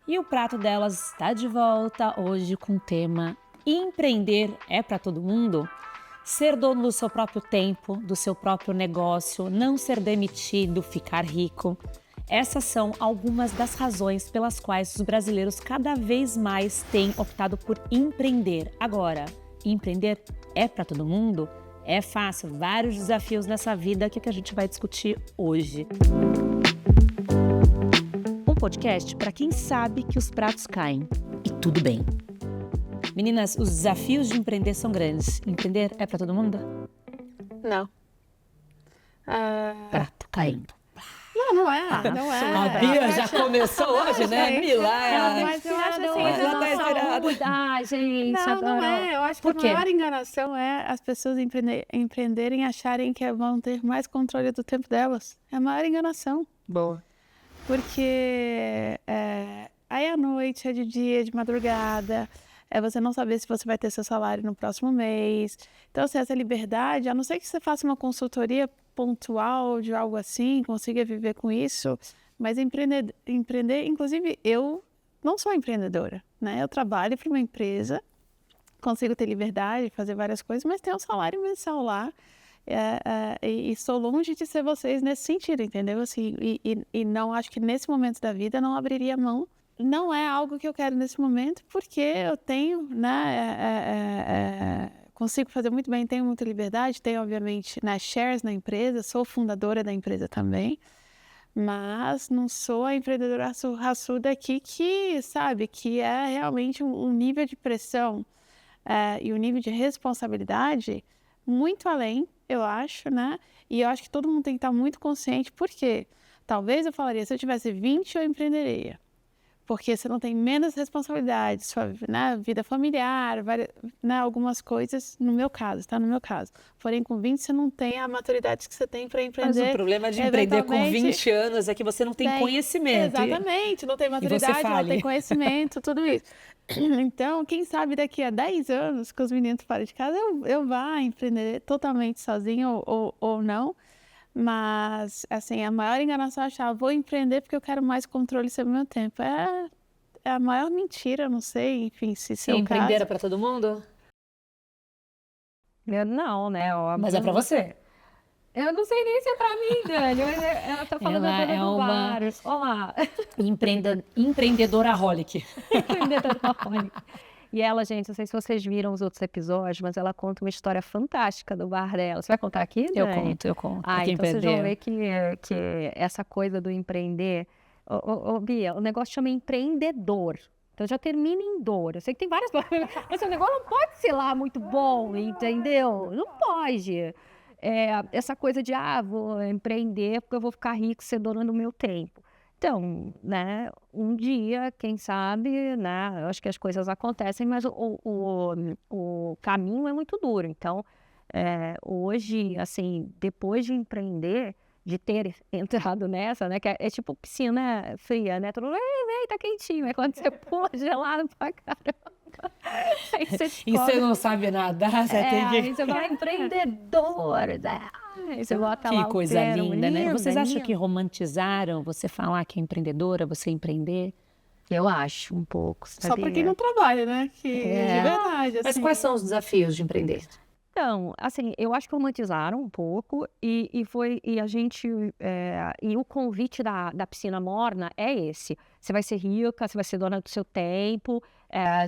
E o prato delas está de volta hoje com o tema Empreender é para todo mundo? Ser dono do seu próprio tempo, do seu próprio negócio, não ser demitido, ficar rico. Essas são algumas das razões pelas quais os brasileiros cada vez mais têm optado por empreender. Agora, empreender é para todo mundo? É fácil, vários desafios nessa vida que a gente vai discutir hoje. Um podcast para quem sabe que os pratos caem e tudo bem. Meninas, os desafios de empreender são grandes. Empreender é para todo mundo? Não. Prato caindo. Não é. Não é. A Bia já começou hoje, né? Milagre. Mas eu acho assim, ela tá inspirada. Gente, não é. Eu acho que Por quê? a maior enganação é as pessoas empreenderem e acharem que vão ter mais controle do tempo delas. É a maior enganação. Boa. Porque aí à noite, é de dia, é de madrugada, é você não saber se você vai ter seu salário no próximo mês. Então, assim, essa liberdade, a não ser que você faça uma consultoria pontual de algo assim, consiga viver com isso, mas empreender, inclusive eu não sou empreendedora, né? Eu trabalho para uma empresa, consigo ter liberdade, fazer várias coisas, mas tenho um salário mensal lá. E sou longe de ser vocês nesse sentido, entendeu? Assim, e não acho que nesse momento da vida não abriria mão. Não é algo que eu quero nesse momento, porque eu tenho, né? Consigo fazer muito bem, tenho muita liberdade, tenho, obviamente, shares na empresa, sou fundadora da empresa também, mas não sou a empreendedora raçuda aqui que, sabe, que é realmente um nível de pressão e um nível de responsabilidade muito além, eu acho, né? E eu acho que todo mundo tem que estar muito consciente, porque talvez eu falaria, se eu tivesse 20, eu empreenderia. Porque você não tem menos responsabilidade, sua, né, vida familiar, né, algumas coisas, no meu caso, tá? No meu caso. Porém, com 20, você não tem a maturidade que você tem para empreender. Mas o problema de empreender com 20 anos é que você não tem conhecimento. Exatamente, não tem maturidade, não tem conhecimento, tudo isso. Então, quem sabe daqui a 10 anos, que os meninos fora de casa, eu vá empreender totalmente sozinho ou não. Mas, assim, a maior enganação é achar, vou empreender porque eu quero mais controle sobre o meu tempo. É a maior mentira, não sei, enfim, se é o caso. Empreender é para todo mundo? Não, né? Óbvio. Mas é para você. Eu não sei nem se é pra mim, Dani. Ela tá falando ela da do bar. Olá. Empreendedoraholic. Empreendedoraholic. E ela, gente, não sei se vocês viram os outros episódios, mas ela conta uma história fantástica do bar dela. Você vai contar aqui, Dani? Eu conto. Então vocês vão ver que essa coisa do empreender... Bia, o negócio chama empreendedor. Então já termina em dor. Eu sei que tem várias palavras, mas o negócio não pode ser lá muito bom, entendeu? Não pode. Essa coisa de, vou empreender porque eu vou ficar rico, ser dona do meu tempo. Então, né, um dia, quem sabe, né, eu acho que as coisas acontecem, mas o caminho é muito duro. Então, hoje, assim, depois de empreender, de ter entrado nessa, né, que é tipo piscina fria, né, todo mundo, vem, tá quentinho, aí quando você pula gelado pra caramba, aí você e você não sabe nadar, você tem que... Aí você vai empreendedor, né? Aí você bota lá que coisa linda, né? Vocês acham lindo. que romantizaram você falar que é empreendedora, você empreender? Eu acho um pouco, sabia? Só para quem não trabalha, né? Que de verdade, assim. Mas quais são os desafios de empreender? Então, assim, eu acho que romantizaram um pouco e o convite da piscina morna é esse. Você vai ser rica, você vai ser dona do seu tempo,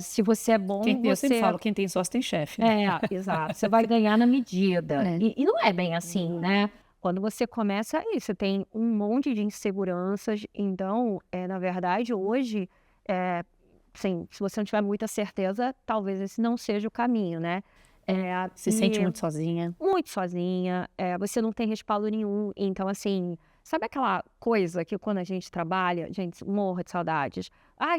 se você é bom, Eu sempre falo, quem tem sócio tem chefe. Né? Exato. Você vai ganhar na medida. E não é bem assim, né? Quando você começa, você tem um monte de inseguranças. Então, na verdade, hoje, assim, se você não tiver muita certeza, talvez esse não seja o caminho, né? Se sente muito sozinha? Muito sozinha, você não tem respaldo nenhum. Então, assim, sabe aquela coisa que quando a gente trabalha, gente, morra de saudades.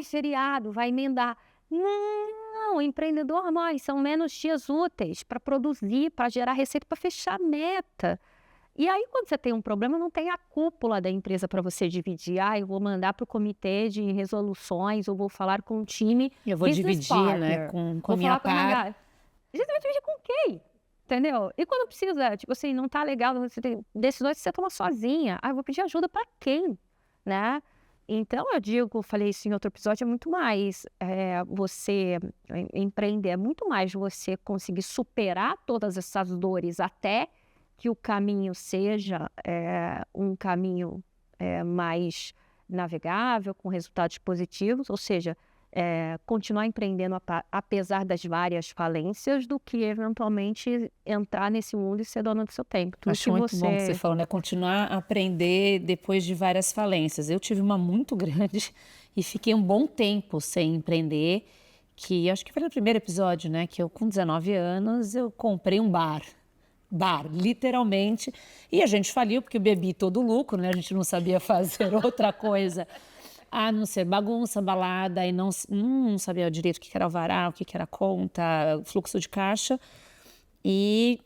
Feriado, vai emendar. Não, empreendedor, nós são menos dias úteis para produzir, para gerar receita, para fechar meta. E aí, quando você tem um problema, não tem a cúpula da empresa para você dividir. Eu vou mandar para o comitê de resoluções, ou vou falar com o time. Eu vou dividir, né, com a minha parte. A gente vai dividir com quem? Entendeu? E quando precisa, tipo assim, não tá legal, você tem decisões que você toma sozinha. Eu vou pedir ajuda para quem? Né? Então, falei isso em outro episódio, é muito mais você empreender, é muito mais você conseguir superar todas essas dores até que o caminho seja um caminho mais navegável, com resultados positivos, ou seja, continuar empreendendo apesar das várias falências, do que eventualmente entrar nesse mundo e ser dona do seu tempo. Acho muito bom que você falou, né? Continuar a aprender depois de várias falências. Eu tive uma muito grande e fiquei um bom tempo sem empreender, que acho que foi no primeiro episódio, né? Que eu, com 19 anos, eu comprei um bar, literalmente, e a gente faliu porque eu bebi todo o lucro, né? A gente não sabia fazer outra coisa a não ser bagunça, balada, e não sabia direito o que era alvará, o que era conta, fluxo de caixa. E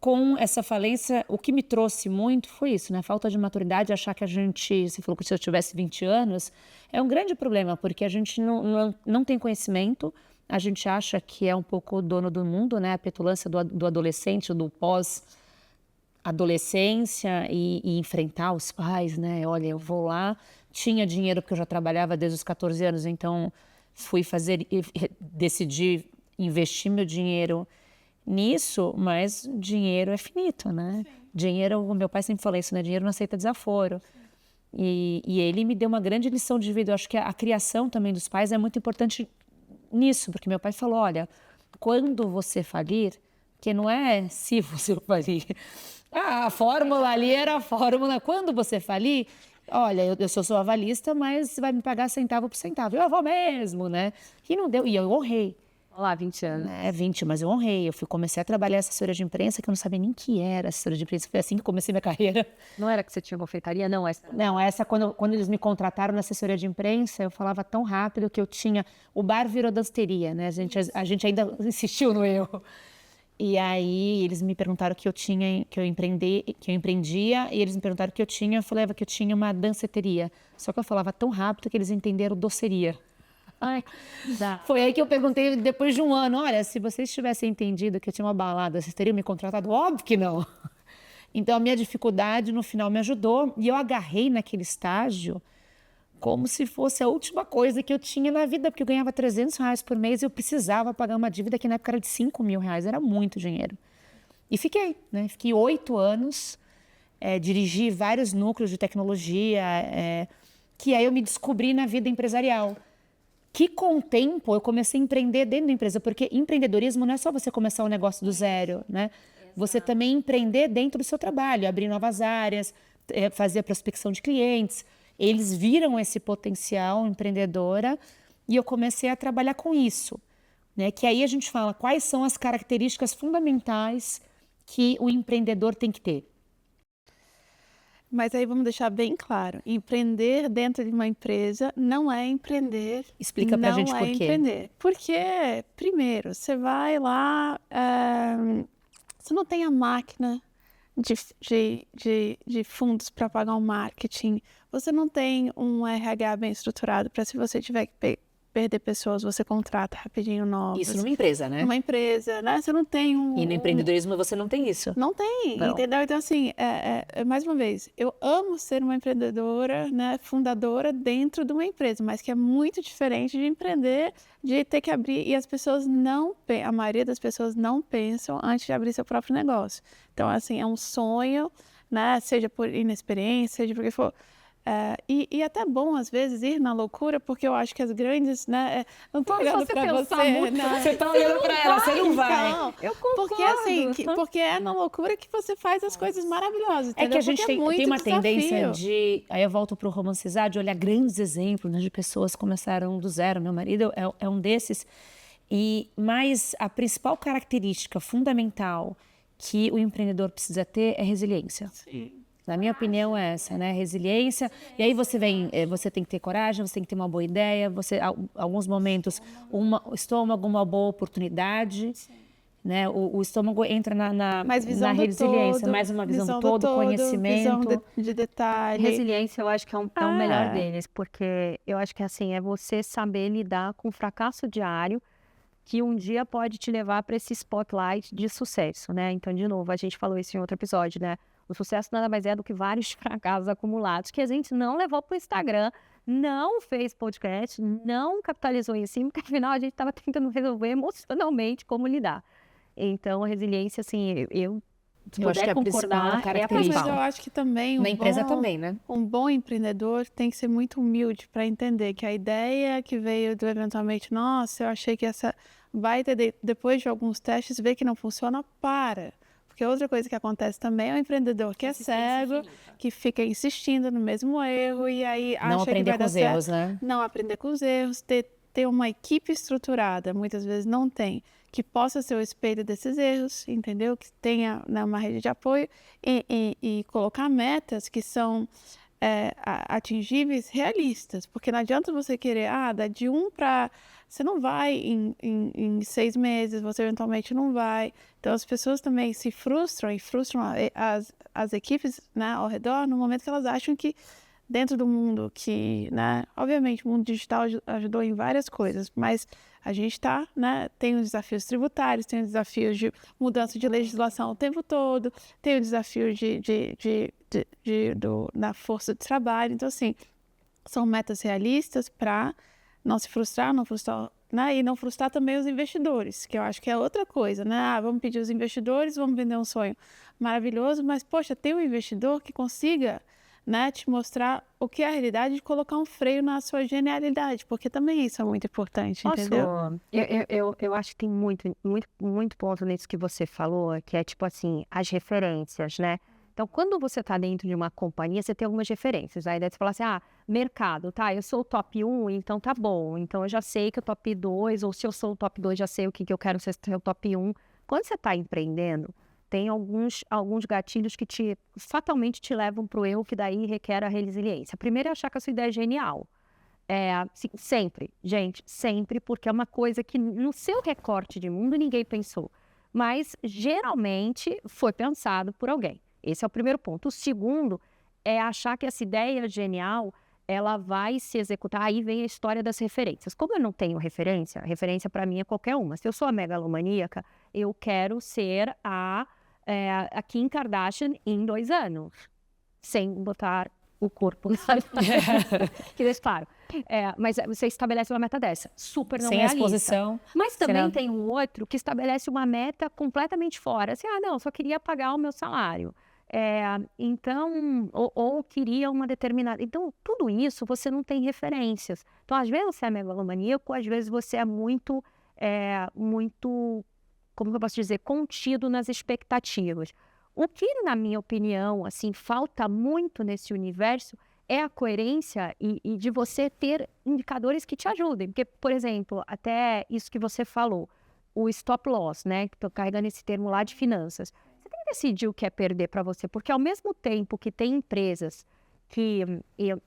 com essa falência, o que me trouxe muito foi isso, né? Falta de maturidade, achar que você falou que se eu tivesse 20 anos, é um grande problema, porque a gente não tem conhecimento, a gente acha que é um pouco dono do mundo, né? A petulância do adolescente, do pós-adolescência e enfrentar os pais, né? Olha, eu vou lá, tinha dinheiro porque eu já trabalhava desde os 14 anos, então decidi investir meu dinheiro nisso, mas dinheiro é finito, né? Sim. Dinheiro, o meu pai sempre fala isso, né? Dinheiro não aceita desaforo. E ele me deu uma grande lição de vida. Eu acho que a criação também dos pais é muito importante nisso, porque meu pai falou, olha, quando você falir, que não é se você falir, a fórmula ali era a fórmula, quando você falir, olha, eu sou avalista, mas você vai me pagar centavo por centavo. Eu vou mesmo, né? E não deu, e eu honrei. Olha lá, 20 anos. 20, mas eu honrei. Comecei a trabalhar assessoria de imprensa, que eu não sabia nem que era assessoria de imprensa. Foi assim que comecei minha carreira. Não era que você tinha confeitaria? Não, essa quando eles me contrataram na assessoria de imprensa, eu falava tão rápido que eu tinha... O bar virou danceteria, né? A gente ainda insistiu no erro. E aí eles me perguntaram que eu empreendia, e eles me perguntaram que eu tinha, eu falei que eu tinha uma danceteria. Só que eu falava tão rápido que eles entenderam doceria. Ai, foi aí que eu perguntei, depois de um ano, olha, se vocês tivessem entendido que eu tinha uma balada, vocês teriam me contratado? Óbvio que não. Então a minha dificuldade no final me ajudou, e eu agarrei naquele estágio como se fosse a última coisa que eu tinha na vida, porque eu ganhava R$300 por mês e eu precisava pagar uma dívida que na época era de R$5.000, era muito dinheiro. E fiquei, né? Fiquei 8 anos, dirigi vários núcleos de tecnologia, que aí eu me descobri na vida empresarial. Que com o tempo eu comecei a empreender dentro da empresa, porque empreendedorismo não é só você começar um negócio do zero, né? Você também empreender dentro do seu trabalho, abrir novas áreas, fazer a prospecção de clientes. Eles viram esse potencial empreendedora e eu comecei a trabalhar com isso, né? Que aí a gente fala quais são as características fundamentais que o empreendedor tem que ter. Mas aí vamos deixar bem claro, empreender dentro de uma empresa não é empreender. Explica pra gente por quê. Não é empreender. Porque, primeiro, você vai lá, você não tem a máquina de fundos para pagar um marketing, você não tem um RH bem estruturado para, se você tiver que perder pessoas, você contrata rapidinho novos. Isso numa empresa, né? Numa empresa, né? Você não tem E no empreendedorismo você não tem isso. Não tem, não. Entendeu? Então, assim, mais uma vez, eu amo ser uma empreendedora, né, fundadora dentro de uma empresa, mas que é muito diferente de empreender, de ter que abrir, e as pessoas a maioria das pessoas não pensam antes de abrir seu próprio negócio. Então, assim, é um sonho, né, seja por inexperiência, seja porque for... E até bom, às vezes, ir na loucura, porque eu acho que as grandes, né? Não tô olhando pra você, né? Você tá olhando pra ela, você não vai. Não, eu concordo. Porque, assim, porque é na loucura que você faz as coisas maravilhosas, entendeu? É que a gente tem uma tendência de... Aí eu volto pro romancizar, de olhar grandes exemplos, né, de pessoas que começaram do zero. Meu marido é um desses. Mas a principal característica fundamental que o empreendedor precisa ter é resiliência. Sim. Na minha opinião é essa, né? Resiliência. E aí você tem que ter coragem, você tem que ter uma boa ideia, alguns momentos, o estômago, uma boa oportunidade, né? O estômago entra na resiliência, mais uma visão do todo, conhecimento. Visão de detalhe. Resiliência eu acho que é o melhor deles, porque eu acho que assim, é você saber lidar com o fracasso diário, que um dia pode te levar para esse spotlight de sucesso, né? Então, de novo, a gente falou isso em outro episódio, né? O sucesso nada mais é do que vários fracassos acumulados que a gente não levou para o Instagram, não fez podcast, não capitalizou em cima, porque afinal a gente estava tentando resolver emocionalmente como lidar. Então, a resiliência, assim, se Eu acho que puder é a principal concordar, é a característica. Mas principal. eu acho que também Na empresa também, né? um bom empreendedor tem que ser muito humilde para entender que a ideia que veio do eventualmente, nossa, eu achei que essa vai ter, depois de alguns testes, ver que não funciona, para. Porque outra coisa que acontece também é o empreendedor que é cego, que fica insistindo no mesmo erro e aí Não acha que aprender vai com dar os certo. erros, né? Não aprender com os erros, ter uma equipe estruturada, muitas vezes não tem, que possa ser o espelho desses erros, entendeu? Que tenha, né, uma rede de apoio e colocar metas que são atingíveis, realistas, porque não adianta você querer, dar de 1 para... Você não vai em 6 meses, você eventualmente não vai. Então, as pessoas também se frustram e frustram as equipes, né, ao redor no momento que elas acham que dentro do mundo que, né, obviamente o mundo digital ajudou em várias coisas, mas a gente está, né, tem os desafios tributários, tem os desafios de mudança de legislação o tempo todo, tem o desafio na força de trabalho. Então, assim, são metas realistas para não se frustrar, né, e não frustrar também os investidores, que eu acho que é outra coisa, né? Vamos pedir os investidores, vamos vender um sonho maravilhoso, mas, poxa, tem um investidor que consiga, né, te mostrar o que é a realidade de colocar um freio na sua genialidade, porque também isso é muito importante, entendeu? Eu acho que tem muito ponto nisso que você falou, que é tipo assim, as referências, né? Então, quando você está dentro de uma companhia, você tem algumas referências. Aí daí você fala assim, mercado, tá? Eu sou o top 1, então tá bom. Então, eu já sei que o top 2, ou se eu sou o top 2, já sei o que eu quero ser o top 1. Quando você está empreendendo, tem alguns gatilhos que fatalmente te levam para o erro, que daí requer a resiliência. Primeiro é achar que a sua ideia é genial. Sempre, gente, sempre, porque é uma coisa que no seu recorte de mundo ninguém pensou. Mas, geralmente, foi pensado por alguém. Esse é o primeiro ponto. O segundo é achar que essa ideia genial, ela vai se executar. Aí vem a história das referências. Como eu não tenho referência para mim é qualquer uma. Se eu sou a megalomaníaca, eu quero ser a Kim Kardashian em 2 anos, sem botar o corpo. Que deixa claro. Mas você estabelece uma meta dessa, super não Sem realista. exposição. Mas também Será? tem um outro que estabelece uma meta completamente fora. Assim, não, só queria pagar o meu salário. Então, ou queria uma determinada... Então, tudo isso você não tem referências. Então, às vezes você é megalomaníaco, às vezes você é muito, como eu posso dizer, contido nas expectativas. O que, na minha opinião, assim, falta muito nesse universo é a coerência e de você ter indicadores que te ajudem. Porque, por exemplo, até isso que você falou, o stop loss, né? Estou carregando esse termo lá de finanças. Você tem que decidir o que é perder para você, porque ao mesmo tempo que tem empresas que...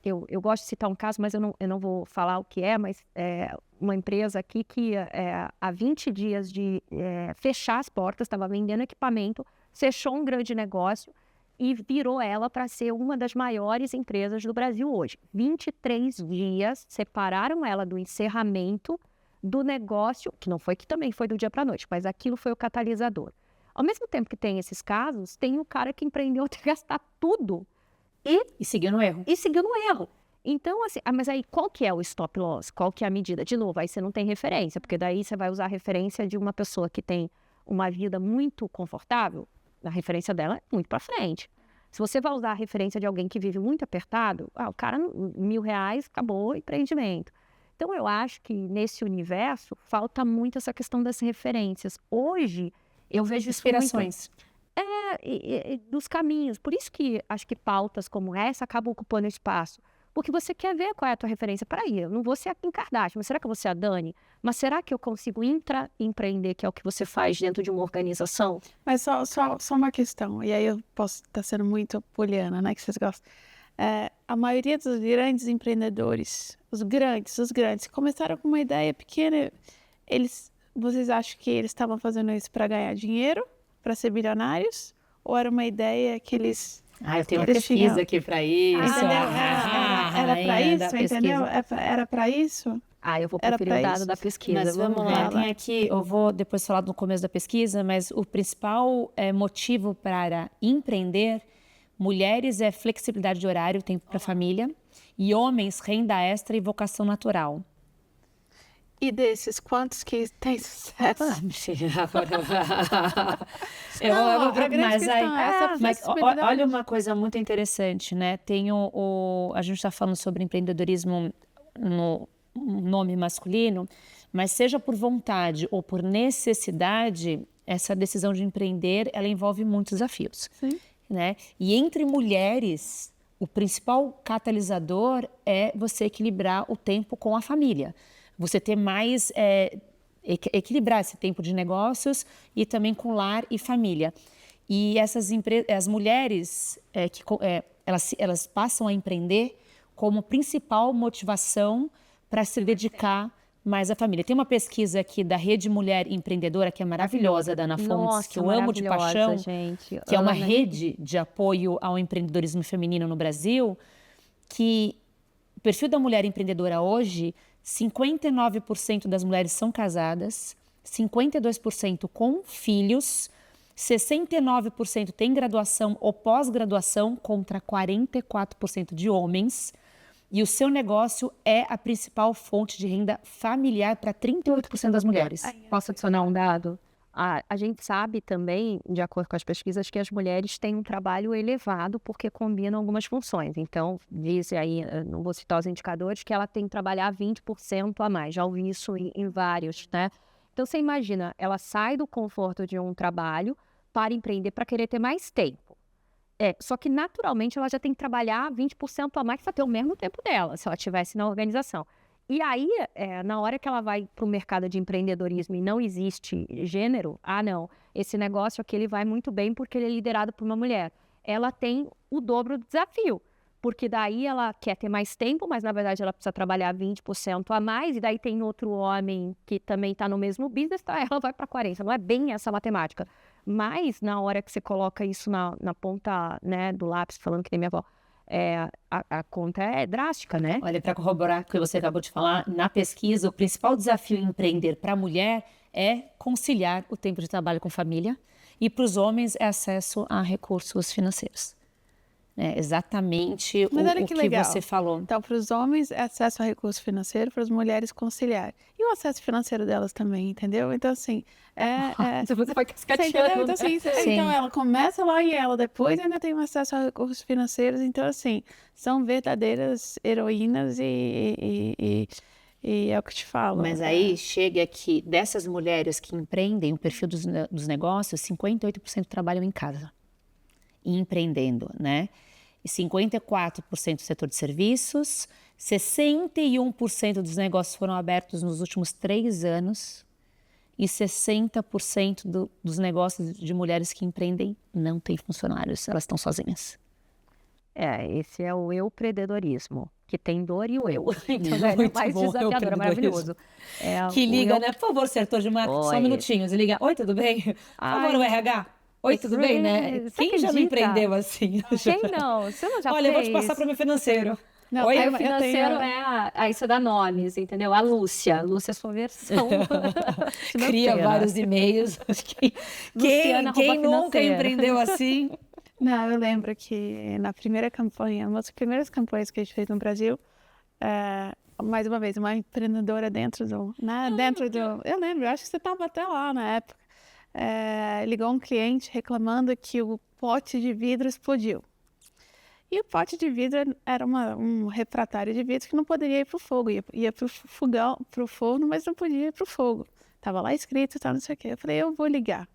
Eu gosto de citar um caso, mas eu não vou falar o que é, mas uma empresa aqui que há 20 dias de fechar as portas, estava vendendo equipamento, fechou um grande negócio e virou ela para ser uma das maiores empresas do Brasil hoje. 23 dias separaram ela do encerramento do negócio, que não foi que também foi do dia para a noite, mas aquilo foi o catalisador. Ao mesmo tempo que tem esses casos, tem o cara que empreendeu até gastar tudo E seguiu no erro. e seguiu no erro. Então, assim, mas aí qual que é o stop loss? Qual que é a medida? De novo, aí você não tem referência, porque daí você vai usar a referência de uma pessoa que tem uma vida muito confortável, a referência dela é muito para frente. Se você vai usar a referência de alguém que vive muito apertado, o cara, R$1.000, acabou o empreendimento. Então, eu acho que nesse universo falta muito essa questão das referências. Hoje, eu vejo isso muito... Inspirações. Dos caminhos. Por isso que acho que pautas como essa acabam ocupando espaço. Porque você quer ver qual é a tua referência. Peraí, eu não vou ser a Kim Kardashian, mas será que eu vou ser a Dani? Mas será que eu consigo empreender, que é o que você faz dentro de uma organização? Mas só uma questão, e aí eu posso estar sendo muito poliana, né, que vocês gostam. A maioria dos grandes empreendedores, os grandes, começaram com uma ideia pequena. Vocês acham que eles estavam fazendo isso para ganhar dinheiro, para ser bilionários? Ou era uma ideia que eles... Eu tenho uma pesquisa aqui para isso. Entendeu? Era para isso, entendeu? Era para isso? Eu vou preferir o dado da pesquisa. Mas vamos lá, tem aqui, eu vou depois falar no começo da pesquisa, mas o principal motivo para empreender mulheres é flexibilidade de horário, tempo para a família, E homens, renda extra e vocação natural. E desses, quantos que têm sucesso? Olha uma coisa muito interessante, né? A gente está falando sobre empreendedorismo no nome masculino, mas seja por vontade ou por necessidade, essa decisão de empreender, ela envolve muitos desafios. Sim. Né? E entre mulheres, o principal catalisador é você equilibrar o tempo com a família. Você ter mais, equilibrar esse tempo de negócios e também com lar e família. E as mulheres, elas passam a empreender como principal motivação para se dedicar mais à família. Tem uma pesquisa aqui da Rede Mulher Empreendedora, que é maravilhosa, da Ana Fontes, que eu amo de paixão, gente. que é uma rede de apoio ao empreendedorismo feminino no Brasil, que o perfil da mulher empreendedora hoje, 59% das mulheres são casadas, 52% com filhos, 69% tem graduação ou pós-graduação contra 44% de homens. E o seu negócio é a principal fonte de renda familiar para 38% das mulheres. Posso adicionar um dado? A gente sabe também, de acordo com as pesquisas, que as mulheres têm um trabalho elevado porque combinam algumas funções. Então, diz aí, não vou citar os indicadores, que ela tem que trabalhar 20% a mais. Já ouvi isso em vários, né? Então, você imagina, ela sai do conforto de um trabalho para empreender, para querer ter mais tempo. Só que naturalmente ela já tem que trabalhar 20% a mais para ter o mesmo tempo dela, se ela estivesse na organização. E aí, na hora que ela vai para o mercado de empreendedorismo e não existe gênero, não, esse negócio aqui ele vai muito bem porque ele é liderado por uma mulher. Ela tem o dobro do desafio, porque daí ela quer ter mais tempo, mas na verdade ela precisa trabalhar 20% a mais, e daí tem outro homem que também está no mesmo business, tá? Ela vai para 40%. Não é bem essa matemática. Mas, na hora que você coloca isso na ponta, né, do lápis, falando que nem minha avó, a conta é drástica, né? Olha, para corroborar o que você acabou de falar, na pesquisa, o principal desafio em empreender para a mulher é conciliar o tempo de trabalho com família, e para os homens é acesso a recursos financeiros. É exatamente o que você falou. Então, para os homens, é acesso a recurso financeiro, para as mulheres, conciliar. E o acesso financeiro delas também, entendeu? Então, assim, Você vai cascateando. Então, assim, então, ela começa lá e ela depois ainda tem um acesso a recursos financeiros. Então, assim, são verdadeiras heroínas e é o que eu te falo. Mas aí chega que dessas mulheres que empreendem, o perfil dos negócios, 58% trabalham em casa. E empreendendo, né? E 54% do setor de serviços, 61% dos negócios foram abertos nos últimos 3 anos e 60% dos negócios de mulheres que empreendem não têm funcionários, elas estão sozinhas. Esse é o empreendedorismo, que tem dor e o eu. Então, é mais desafiador, é maravilhoso. Que liga, né? Por favor, setor de marketing, só um minutinho. Você liga, oi, tudo bem? Por favor, o RH. Oi, tudo bem, né? Quem já não empreendeu assim? Quem não? Você não já fez? Olha, eu vou te passar para o meu financeiro. Não, Oi, o financeiro isso dá nomes, entendeu? A Lúcia é sua versão. Cria vários e-mails. Quem nunca empreendeu assim? Não, eu lembro que na primeira campanha, uma das primeiras campanhas que a gente fez no Brasil, mais uma vez, uma empreendedora dentro do... Eu lembro, eu acho que você estava até lá na época. Ligou um cliente reclamando que o pote de vidro explodiu. E o pote de vidro era um refratário de vidro que não poderia ir para o fogo. Ia para o forno, mas não podia ir para o fogo. Estava lá escrito, não sei o quê. Eu falei, eu vou ligar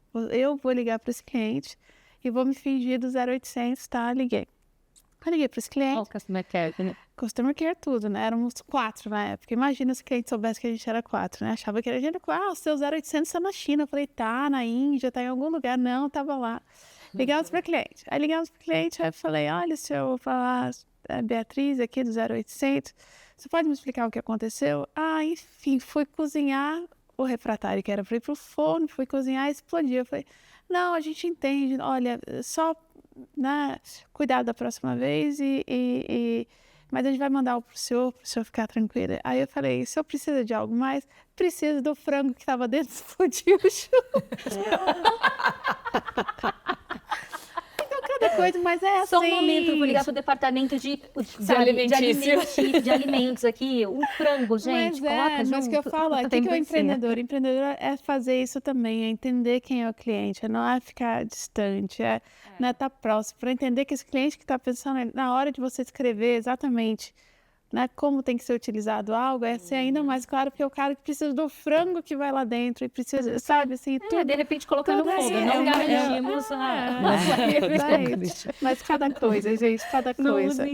para esse cliente e vou me fingir do 0800, tá? Liguei. Eu liguei para esse cliente. Customer Care, né? Customer Care tudo, né? Éramos 4 na época. Imagina se o cliente soubesse que a gente era 4, né? Achava que a gente era o seu 0800 está na China. Eu falei, tá, na Índia, tá em algum lugar. Não, tava lá. Ligamos para o cliente. Aí ligamos para o cliente, aí eu falei, olha, se eu falar Beatriz aqui do 0800, você pode me explicar o que aconteceu? Enfim, fui cozinhar o refratário, que era para ir para o forno, fui cozinhar e explodiu. Eu falei, não, a gente entende, olha, só... cuidado da próxima vez mas a gente vai mandar pro senhor ficar tranquila. Aí eu falei, o senhor precisa de algo mais? Preciso do frango que estava dentro, explodiu. Então, cada coisa, mas é assim. Só um momento, eu vou ligar pro departamento de alimentos aqui. Um frango, gente, coloca junto. Mas o que eu falo, o que é o empreendedor? O empreendedor é fazer isso também, é entender quem é o cliente, não é ficar distante, não é estar próximo, para entender que esse cliente que está pensando, na hora de você escrever exatamente, né, como tem que ser utilizado algo, é ser ainda mais claro, porque é o cara que precisa do frango que vai lá dentro e precisa, sabe, assim, tudo. De repente colocar no fogo, não garantimos mas cada coisa, gente, cada coisa.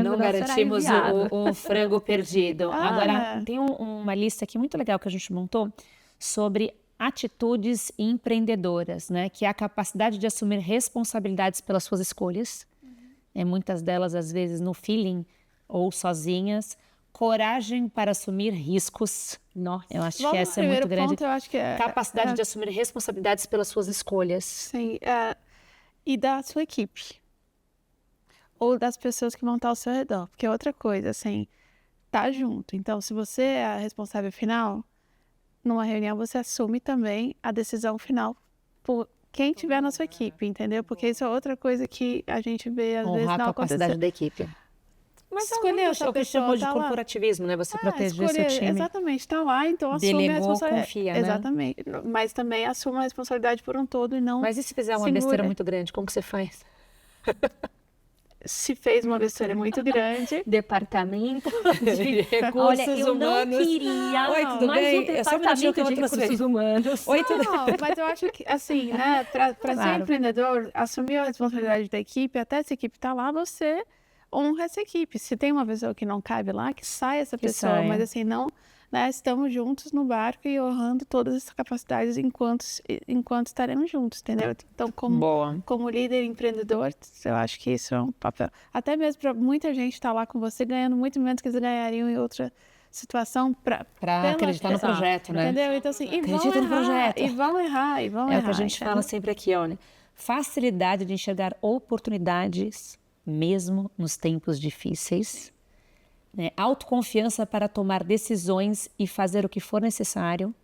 Não garantimos o frango perdido. Agora, tem uma lista aqui muito legal que a gente montou sobre atitudes empreendedoras, né, que é a capacidade de assumir responsabilidades pelas suas escolhas, muitas delas, às vezes, no feeling, ou sozinhas, coragem para assumir riscos. Nossa. Eu acho que essa é muito grande. Ponto, eu acho que capacidade de assumir responsabilidades pelas suas escolhas. Sim, e da sua equipe. Ou das pessoas que vão estar ao seu redor. Porque é outra coisa, assim, tá junto. Então, se você é a responsável final, numa reunião você assume também a decisão final por quem tiver na sua equipe, entendeu? Porque isso é outra coisa que a gente vê, às vezes, não acontecer. Honrar a capacidade da equipe. Mas escolher essa pessoa, que chamou de corporativismo, né? Você proteger seu time. Exatamente, está lá, então assume a responsabilidade. Confia, né? Exatamente, mas também assuma a responsabilidade por um todo e não. Mas e se fizer uma besteira muito grande, como que você faz? Se fez uma besteira muito grande. Departamento de Recursos Humanos. Eu não queria. Oi, tudo bem? O Departamento de Recursos Humanos. Oi, tudo bem? Mas eu acho que, assim, né, para ser empreendedor, assumir a responsabilidade da equipe, até se a equipe está lá, você honra essa equipe. Se tem uma pessoa que não cabe lá, que saia essa pessoa. Mas assim, não, né, estamos juntos no barco e honrando todas essas capacidades enquanto estaremos juntos, entendeu? Então, como líder empreendedor, eu acho que isso é um papel. Até mesmo para muita gente estar lá com você, ganhando muito menos que eles ganhariam em outra situação para acreditar no projeto, né? Entendeu? Então, assim, acredita no projeto. E vão errar. É o que a gente fala sempre aqui, olha. Facilidade de enxergar oportunidades mesmo nos tempos difíceis, né? Autoconfiança para tomar decisões e fazer o que for necessário,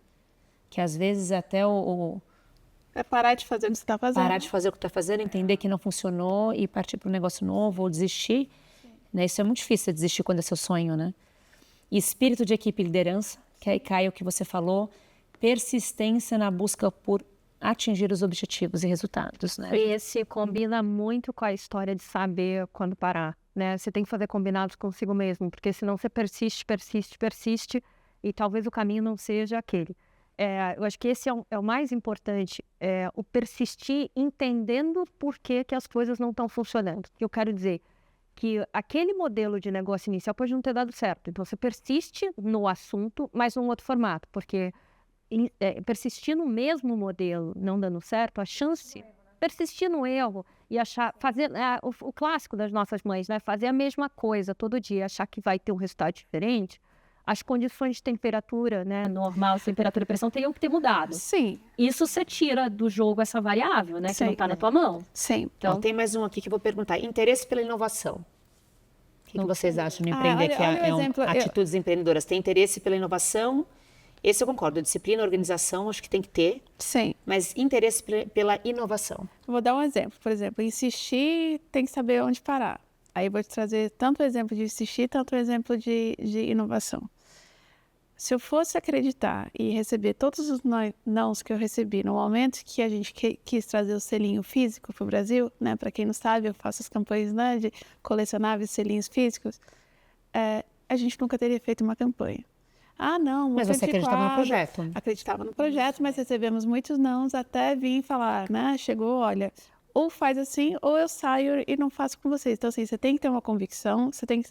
que às vezes até é parar de fazer o que você está fazendo. Parar de fazer o que está fazendo, entender que não funcionou e partir para um negócio novo ou desistir, né? Isso é muito difícil, desistir quando é seu sonho, né? E espírito de equipe e liderança, que aí cai o que você falou, persistência na busca por atingir os objetivos e resultados, né? Esse combina muito com a história de saber quando parar, né? Você tem que fazer combinados consigo mesmo, porque senão você persiste, e talvez o caminho não seja aquele. Eu acho que esse é o mais importante, o persistir entendendo por que as coisas não estão funcionando. Eu quero dizer que aquele modelo de negócio inicial pode não ter dado certo, então você persiste no assunto, mas num outro formato, porque persistir no mesmo modelo não dando certo, a chance, persistir no erro e fazer o clássico das nossas mães, né? Fazer a mesma coisa todo dia, achar que vai ter um resultado diferente, as condições de temperatura, né, normal, temperatura e pressão, teriam que ter mudado. Sim. Isso você tira do jogo essa variável, né, Sim. que não está na tua mão. Sim. Então, tem mais um aqui que eu vou perguntar. Interesse pela inovação. O que vocês acham de empreender? Atitudes empreendedoras. Tem interesse pela inovação? Esse eu concordo, disciplina, organização, acho que tem que ter. Sim. Mas interesse pela inovação. Eu vou dar um exemplo. Por exemplo, insistir, tem que saber onde parar. Aí eu vou te trazer tanto o exemplo de insistir, tanto o exemplo de inovação. Se eu fosse acreditar e receber todos os nãos que eu recebi no momento que a gente quis trazer o selinho físico para o Brasil, né? Para quem não sabe, eu faço as campanhas, né, de colecionáveis selinhos físicos, a gente nunca teria feito uma campanha. Ah, não, mas você acreditava no projeto. Acreditava no projeto, mas recebemos muitos nãos até vir falar, né? Chegou, olha, ou faz assim, ou eu saio e não faço com vocês. Então, assim, você tem que ter uma convicção, você tem que,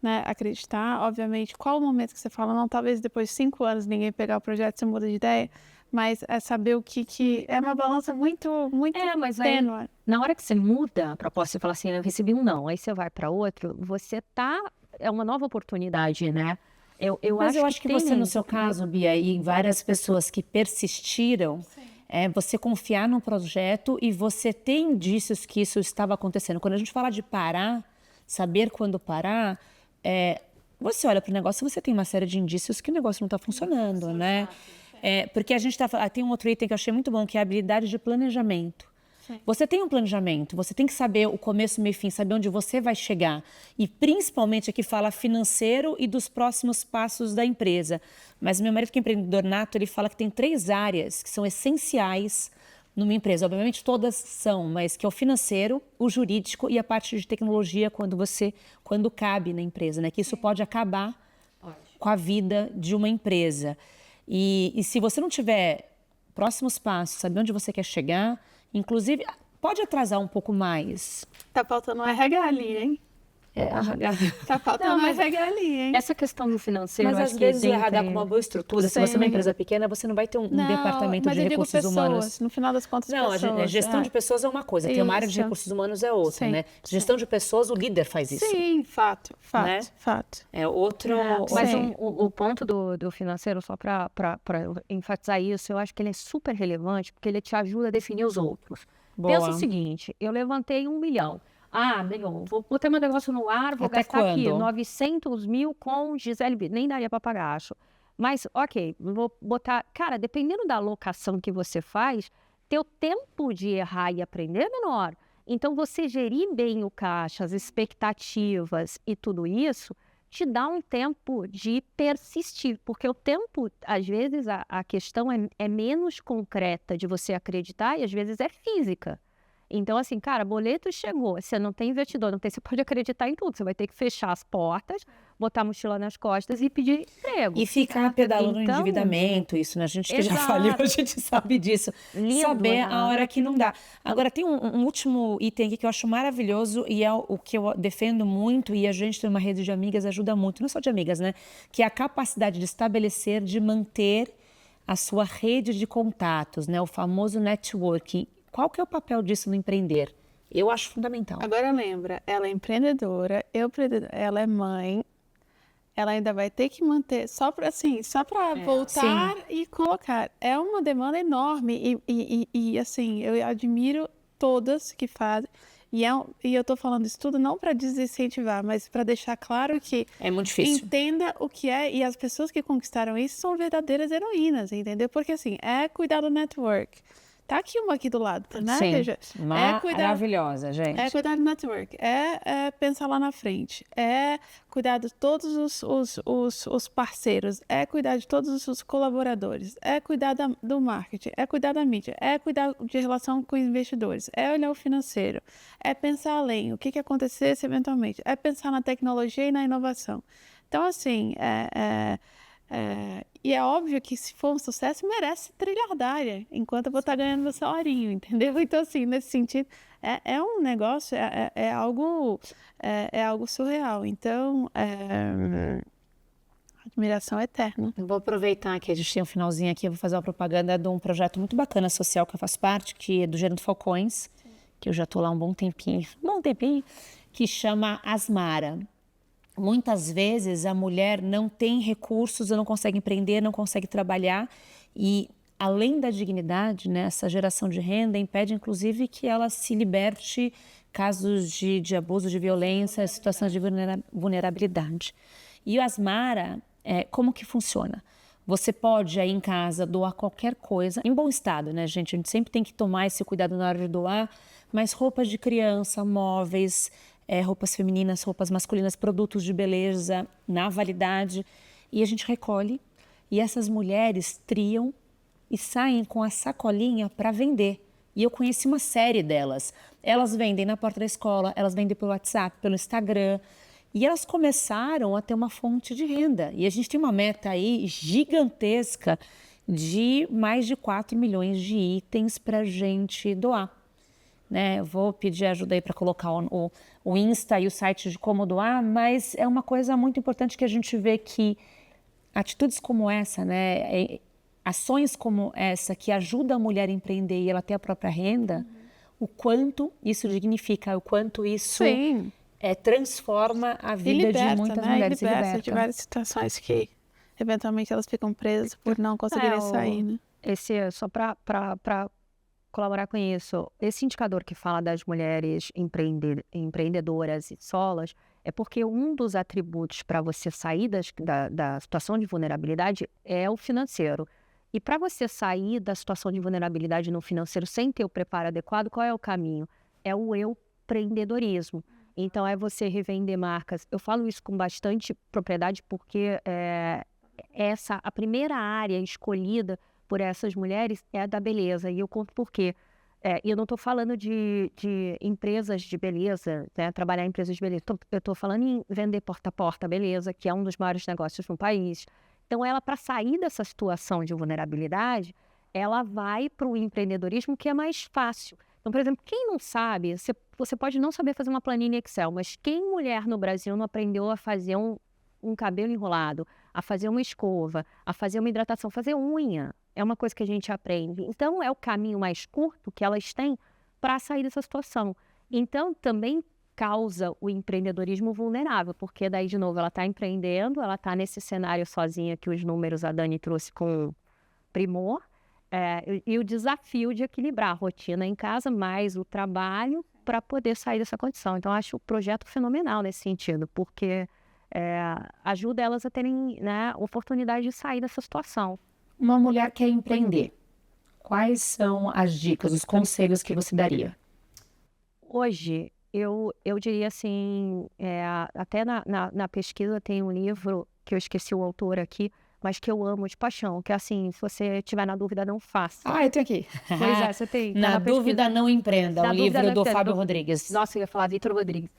né, acreditar. Obviamente, qual o momento que você fala, não, talvez depois de 5 anos ninguém pegar o projeto, você muda de ideia, mas é saber o que é uma balança muito mas tênue. Aí, na hora que você muda a proposta, você fala assim, eu recebi um não, aí você vai para outro, é uma nova oportunidade, né? Mas eu acho que você, no seu caso, Bia, e várias pessoas que persistiram, você confiar no projeto e você ter indícios que isso estava acontecendo. Quando a gente fala de parar, saber quando parar, você olha para o negócio e você tem uma série de indícios que o negócio não está funcionando, né? Porque a gente tem um outro item que eu achei muito bom, que é a habilidade de planejamento. Você tem um planejamento, você tem que saber o começo, meio e fim, saber onde você vai chegar. E principalmente aqui fala financeiro e dos próximos passos da empresa. Mas meu marido, que é empreendedor nato, ele fala que tem 3 áreas que são essenciais numa empresa. Obviamente todas são, mas que é o financeiro, o jurídico e a parte de tecnologia quando cabe na empresa, né? Que isso pode acabar com a vida de uma empresa. E se você não tiver próximos passos, saber onde você quer chegar, inclusive pode atrasar um pouco mais. Tá faltando um RH ali, hein? Tá faltando um RH ali, hein? Essa questão do financeiro, Mas eu às acho que vezes o dentre- RH com uma boa estrutura, se você é uma empresa pequena, você não vai ter um departamento mas de eu digo recursos pessoas, humanos. no final das contas, Não, a pessoas. gestão de pessoas é uma coisa, tem uma área de Isso. recursos humanos é outra, Sim, né? sim. Gestão de pessoas, o líder faz isso. Sim, fato, Né? fato. É outro... Mas Sim. o ponto do financeiro, só para enfatizar isso, eu acho que ele é super relevante, porque ele te ajuda a definir os outros. Boa. Pensa o seguinte, eu levantei 1 milhão. Ah, milhão, vou botar meu negócio no ar, vou Até gastar aqui quando? 900 mil com Gisele Bündchen. Nem daria para pagar, acho. Mas, ok, vou botar... Cara, dependendo da alocação que você faz, teu tempo de errar e aprender é menor. Então, você gerir bem o caixa, as expectativas e tudo isso, te dá um tempo de persistir. Porque o tempo, às vezes, a questão é menos concreta de você acreditar e, às vezes, é física. Então, assim, cara, boleto chegou, você não tem investidor, não tem, você pode acreditar em tudo, você vai ter que fechar as portas, botar a mochila nas costas e pedir emprego. E ficar pedalando no Então, endividamento, isso, né? A gente que já exato. falhou, a gente sabe disso. Lindo, Saber né? a hora que não dá. Agora, tem um último item aqui que eu acho maravilhoso e é o que eu defendo muito e a gente tem uma rede de amigas ajuda muito, não só de amigas, né? Que é a capacidade de estabelecer, de manter a sua rede de contatos, né? O famoso networking. Qual que é o papel disso no empreender? Eu acho fundamental. Agora lembra, ela é empreendedora, ela é mãe, ela ainda vai ter que manter, só para voltar e colocar. É uma demanda enorme e assim, eu admiro todas que fazem. E eu tô falando isso tudo não para desincentivar, mas para deixar claro que É muito difícil. entenda o que é, e as pessoas que conquistaram isso são verdadeiras heroínas, entendeu? Porque assim, é cuidar do network. Tá aqui uma aqui do lado, né? Sim, Veja, maravilhosa, gente. é cuidar do network, é pensar lá na frente, é cuidar de todos os parceiros, é cuidar de todos os colaboradores, é cuidar do marketing, é cuidar da mídia, é cuidar de relação com investidores, é olhar o financeiro, é pensar além, o que acontecesse eventualmente, é pensar na tecnologia e na inovação. Então, assim, e é óbvio que se for um sucesso, merece trilhardária, enquanto eu vou estar ganhando meu salarinho, entendeu? Então, assim, nesse sentido, é um negócio, é algo surreal. Então, admiração eterna. Eu vou aproveitar que a gente tem um finalzinho aqui, eu vou fazer uma propaganda de um projeto muito bacana social que eu faço parte, que é do Gerando Falcões, que eu já estou lá um bom tempinho, que chama Asmara. Muitas vezes a mulher não tem recursos, não consegue empreender, não consegue trabalhar e além da dignidade, né, essa geração de renda impede inclusive que ela se liberte casos de abuso, de violência, situações de vulnerabilidade. E o Asmara, como que funciona? Você pode aí em casa doar qualquer coisa, em bom estado, né, gente? A gente sempre tem que tomar esse cuidado na hora de doar, mas roupas de criança, móveis, roupas femininas, roupas masculinas, produtos de beleza na validade. E a gente recolhe e essas mulheres triam e saem com a sacolinha para vender. E eu conheci uma série delas. Elas vendem na porta da escola, elas vendem pelo WhatsApp, pelo Instagram. E elas começaram a ter uma fonte de renda. E a gente tem uma meta aí gigantesca de mais de 4 milhões de itens para a gente doar. Né? Eu vou pedir ajuda aí para colocar o Insta e o site de como doar, mas é uma coisa muito importante que a gente vê que atitudes como essa, né? Ações como essa que ajudam a mulher a empreender e ela ter a própria renda, o quanto isso dignifica, o quanto isso transforma a vida de muitas mulheres. E liberta de várias situações que eventualmente elas ficam presas por não conseguirem sair, né? Só para colaborar com isso, esse indicador que fala das mulheres empreendedoras e solas é porque um dos atributos para você sair da situação de vulnerabilidade é o financeiro. E para você sair da situação de vulnerabilidade no financeiro sem ter o preparo adequado, qual é o caminho? É o empreendedorismo. Então, é você revender marcas. Eu falo isso com bastante propriedade porque a primeira área escolhida por essas mulheres é a da beleza. E eu conto por quê. E eu não estou falando de empresas de beleza, né? Trabalhar em empresas de beleza. Eu estou falando em vender porta a porta, beleza, que é um dos maiores negócios no país. Então, ela, para sair dessa situação de vulnerabilidade, ela vai para o empreendedorismo, que é mais fácil. Então, por exemplo, quem não sabe, você pode não saber fazer uma planilha Excel, mas quem mulher no Brasil não aprendeu a fazer um cabelo enrolado, a fazer uma escova, a fazer uma hidratação, fazer unha? É uma coisa que a gente aprende. Então, é o caminho mais curto que elas têm para sair dessa situação. Então, também causa o empreendedorismo vulnerável, porque daí, de novo, ela está empreendendo, ela está nesse cenário sozinha que os números a Dani trouxe com primor, e o desafio de equilibrar a rotina em casa mais o trabalho para poder sair dessa condição. Então, eu acho o projeto fenomenal nesse sentido, porque ajuda elas a terem, né, oportunidade de sair dessa situação. Uma mulher quer empreender. Quais são as dicas, os conselhos que você daria? Hoje, eu diria assim, até na pesquisa tem um livro, que eu esqueci o autor aqui, mas que eu amo de paixão, que é assim, se você tiver na dúvida, não faça. Eu tenho aqui. Pois é, você tem. Tá Na dúvida, não empreenda, o livro do Fábio Rodrigues. Nossa, eu ia falar Vitor Rodrigues.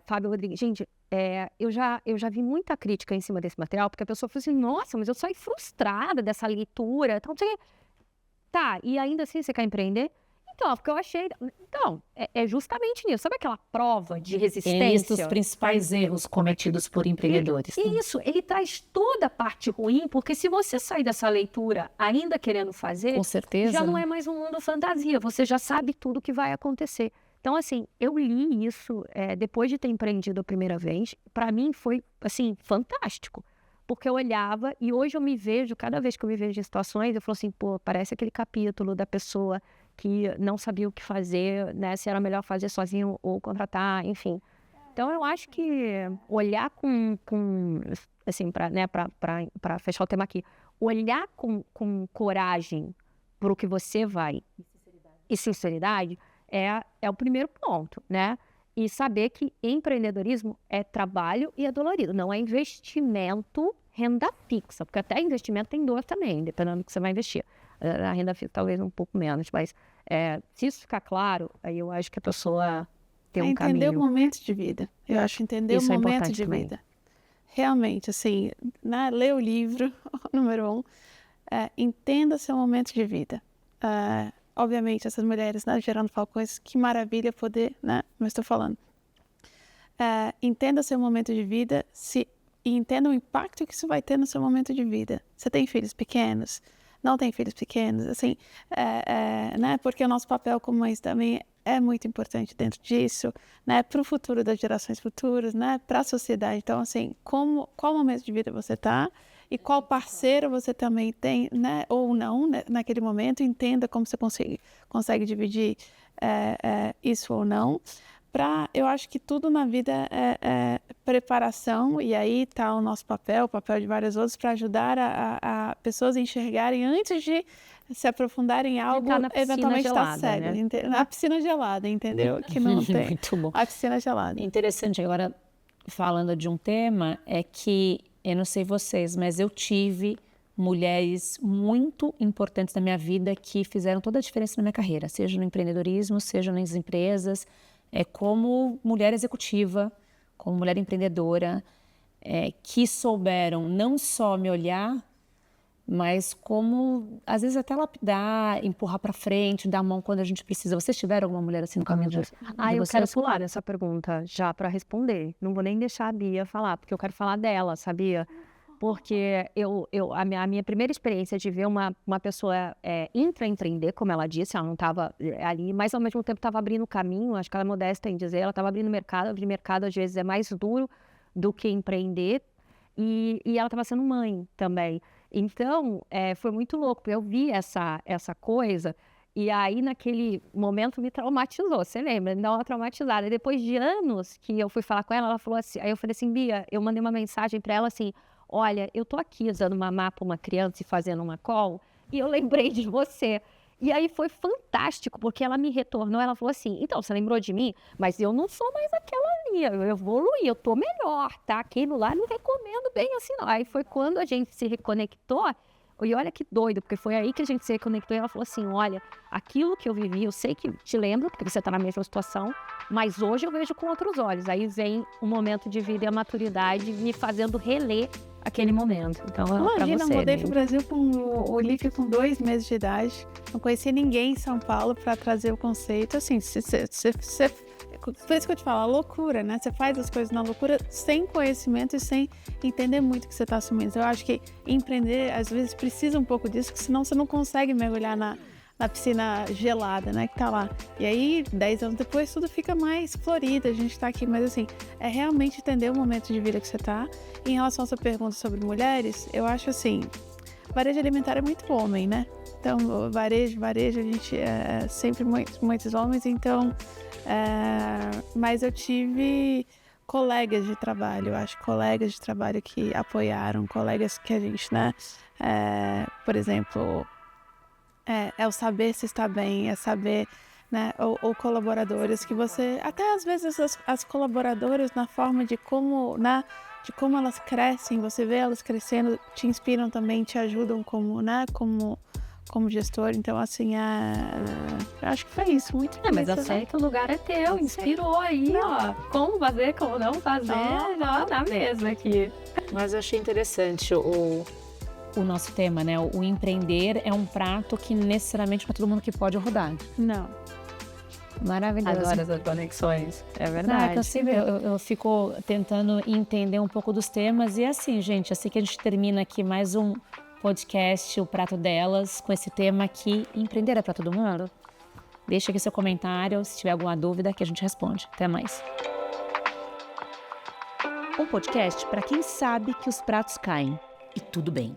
Fábio Rodrigues. Gente, eu já vi muita crítica em cima desse material, porque a pessoa falou assim, nossa, mas eu saí frustrada dessa leitura. Então, tá, e ainda assim você quer empreender? Então, porque eu achei... Então, é justamente nisso. Sabe aquela prova de resistência? Os principais erros cometidos por empreendedores. Isso, ele traz toda a parte ruim, porque se você sair dessa leitura ainda querendo fazer... Com certeza. Já não é mais um mundo fantasia, você já sabe tudo o que vai acontecer. Então, assim, eu li isso depois de ter empreendido a primeira vez. Para mim foi, assim, fantástico. Porque eu olhava e hoje eu me vejo, cada vez que eu me vejo em situações, eu falo assim, pô, parece aquele capítulo da pessoa que não sabia o que fazer, né? Se era melhor fazer sozinho ou contratar, enfim. Então, eu acho que olhar com assim, para fechar o tema aqui, olhar com coragem para o que você vai e sinceridade é o primeiro ponto, né? E saber que empreendedorismo é trabalho e é dolorido, não é investimento, renda fixa, porque até investimento tem dor também, dependendo do que você vai investir. A renda fixa talvez um pouco menos, mas se isso ficar claro, aí eu acho que a pessoa tem um caminho. Entender o momento de vida. Eu acho entender Isso o momento de também. vida. Realmente, assim, né, ler o livro, número 1, entenda seu momento de vida. Obviamente, essas mulheres, né, gerando falcões, que maravilha poder, né, mas estou falando. Entenda seu momento de vida e entenda o impacto que isso vai ter no seu momento de vida. Você tem filhos pequenos? Não tem filhos pequenos? Assim, né, porque o nosso papel como mães também é muito importante dentro disso, né, para o futuro das gerações futuras, né, para a sociedade. Então, assim, qual momento de vida você está? E qual parceiro você também tem, né, ou não, né, naquele momento, entenda como você consegue dividir isso ou não. Eu acho que tudo na vida é preparação, e aí está o nosso papel, o papel de vários outros, para ajudar a pessoas a enxergarem antes de se aprofundarem em algo, eventualmente está cego. Né? Na piscina gelada, entendeu? Que não tem. Muito bom. A piscina gelada. Interessante, agora, falando de um tema, é que eu não sei vocês, mas eu tive mulheres muito importantes na minha vida que fizeram toda a diferença na minha carreira, seja no empreendedorismo, seja nas empresas, como mulher executiva, como mulher empreendedora, que souberam não só me olhar, mas como, às vezes, até lapidar, empurrar para frente, dar a mão quando a gente precisa. Vocês tiveram alguma mulher assim no caminho de vocês? Eu quero pular essa pergunta já para responder. Não vou nem deixar a Bia falar, porque eu quero falar dela, sabia? Porque a minha primeira experiência de ver uma pessoa intraempreender, como ela disse, ela não estava ali, mas ao mesmo tempo estava abrindo caminho, acho que ela é modesta em dizer, ela estava abrindo mercado, abrir mercado às vezes é mais duro do que empreender, e ela estava sendo mãe também. Então, foi muito louco, porque eu vi essa coisa, e aí naquele momento me traumatizou, você lembra? Me deu uma traumatizada. E depois de anos que eu fui falar com ela falou assim, aí eu falei assim, Bia, eu mandei uma mensagem para ela assim, olha, eu tô aqui usando mamar para uma criança e fazendo uma call, e eu lembrei de você. E aí foi fantástico, porque ela me retornou, ela falou assim, então, você lembrou de mim? Mas eu não sou mais aquela ali, eu evoluí, eu tô melhor, tá? Aquilo lá não recomendo bem assim, não. Aí foi quando a gente se reconectou, e olha que doido, porque foi aí que a gente se reconectou e ela falou assim, olha, aquilo que eu vivi, eu sei que te lembro, porque você tá na mesma situação, mas hoje eu vejo com outros olhos. Aí vem o momento de vida e a maturidade me fazendo reler aquele momento. Então, Imagina, eu mudei né? pro Brasil com o Olívio com 2 meses de idade. Não conhecia ninguém em São Paulo para trazer o conceito. Assim, por isso que eu te falo, a loucura, né? Você faz as coisas na loucura sem conhecimento e sem entender muito o que você está assumindo. Então, eu acho que empreender, às vezes, precisa um pouco disso, porque senão você não consegue mergulhar na piscina gelada, né, que tá lá. E aí, 10 anos depois, tudo fica mais florido, a gente tá aqui. Mas, assim, é realmente entender o momento de vida que você tá. E em relação a essa pergunta sobre mulheres, eu acho, assim, varejo alimentar é muito homem, né? Então, varejo, a gente é sempre muitos homens, então... mas eu tive colegas de trabalho, eu acho, colegas de trabalho que apoiaram, colegas que a gente, né, por exemplo, é o saber se está bem, é saber, né, ou colaboradores que você, até às vezes as colaboradoras na forma de como, né, de como elas crescem, você vê elas crescendo, te inspiram também, te ajudam como, né, como gestor. Então, assim, eu acho que foi isso, muito Mas eu sei que o lugar é teu, inspirou aí, ó. Como fazer, como não fazer, já dá mesmo aqui. Mas eu achei interessante o nosso tema, né? O empreender é um prato que necessariamente para todo mundo que pode rodar. Não. Maravilhoso. Adoro essas conexões, é Não, verdade. eu fico tentando entender um pouco dos temas e assim, gente, assim que a gente termina aqui mais um podcast, o Prato Delas, com esse tema aqui, empreender é para todo mundo? Deixa aqui seu comentário, se tiver alguma dúvida que a gente responde. Até mais. Um podcast para quem sabe que os pratos caem e tudo bem.